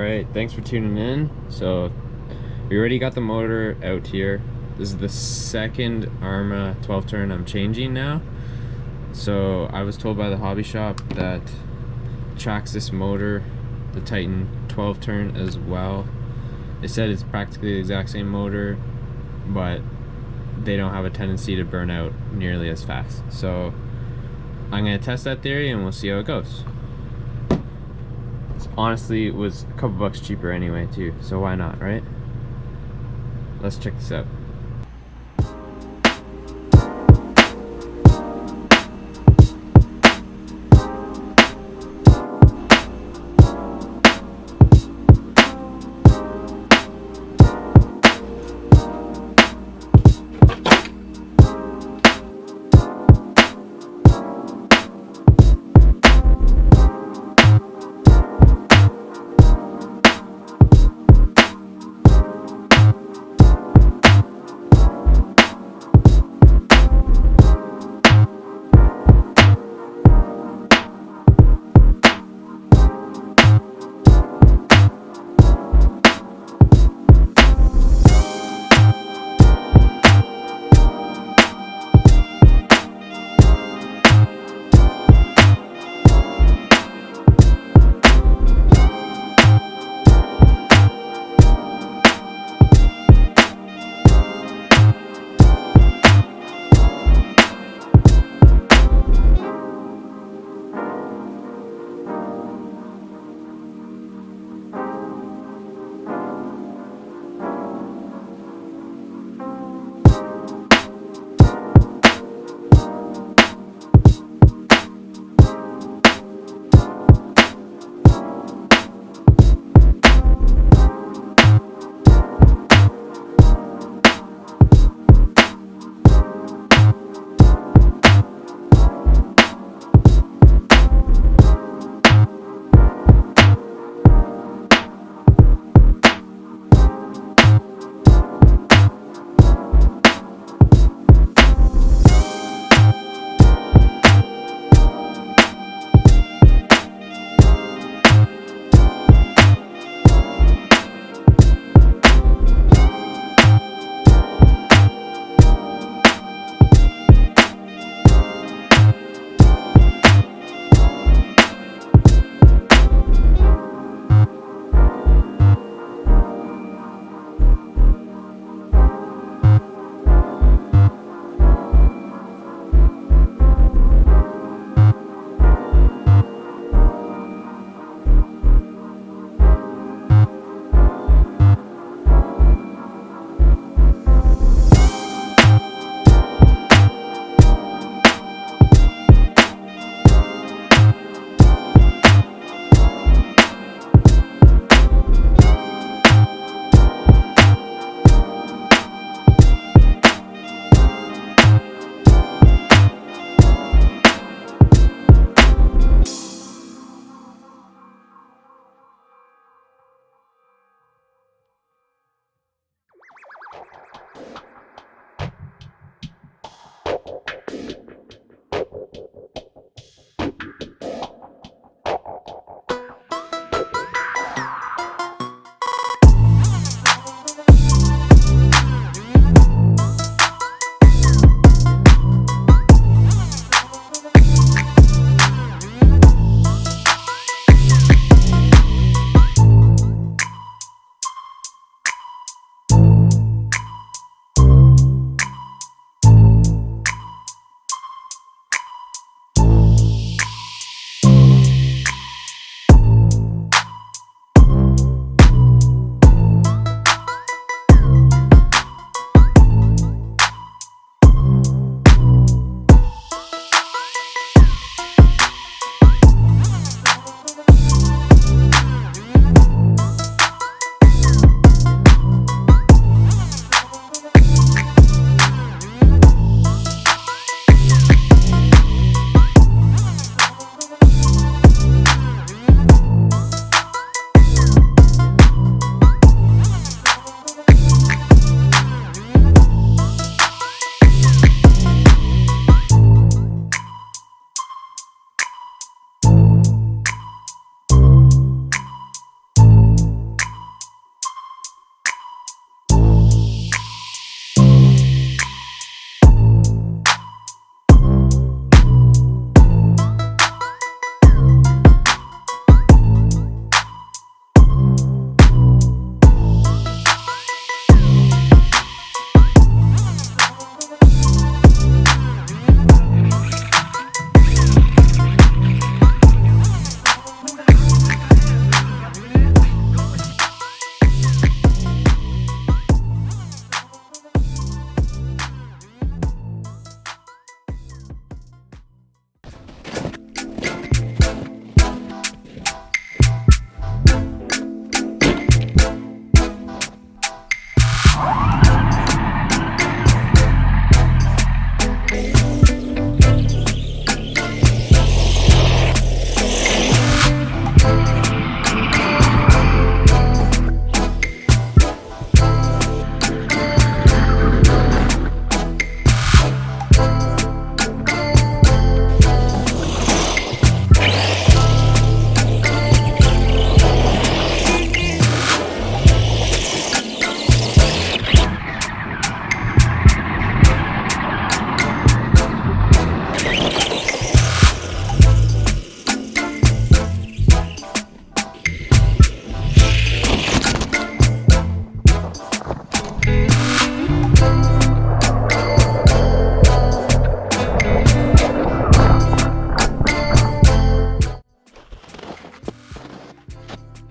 Alright, thanks for tuning in. So we already got the motor out here. This is the second Arrma 12 turn I'm changing now. So I was told by the hobby shop that Traxxas motor, the Titan 12 turn as well. They said it's practically the exact same motor, but they don't have a tendency to burn out nearly as fast. So I'm gonna test that theory and we'll see how it goes. Honestly, it was a couple bucks cheaper anyway too, so why not, right? Let's check this out.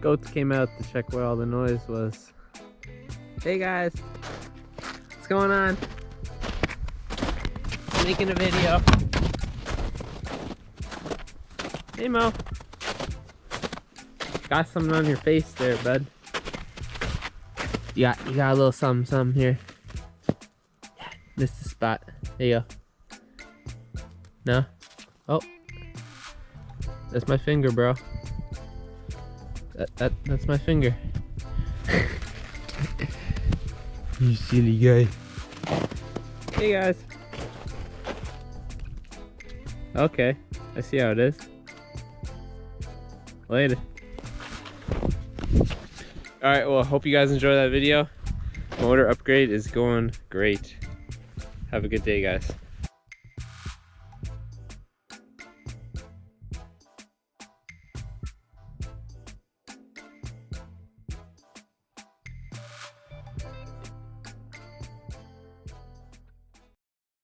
Goats came out to check where all the noise was. Hey guys, what's going on? I'm making a video. Hey Mo. Got something on your face there, bud. You got a little something here. Yeah, missed the spot. There you go. No? Oh. That's my finger, bro. That's my finger. You silly guy. Hey guys. Okay, I see how it is. Later. Alright, well, hope you guys enjoy that video. Motor upgrade is going great. Have a good day, guys.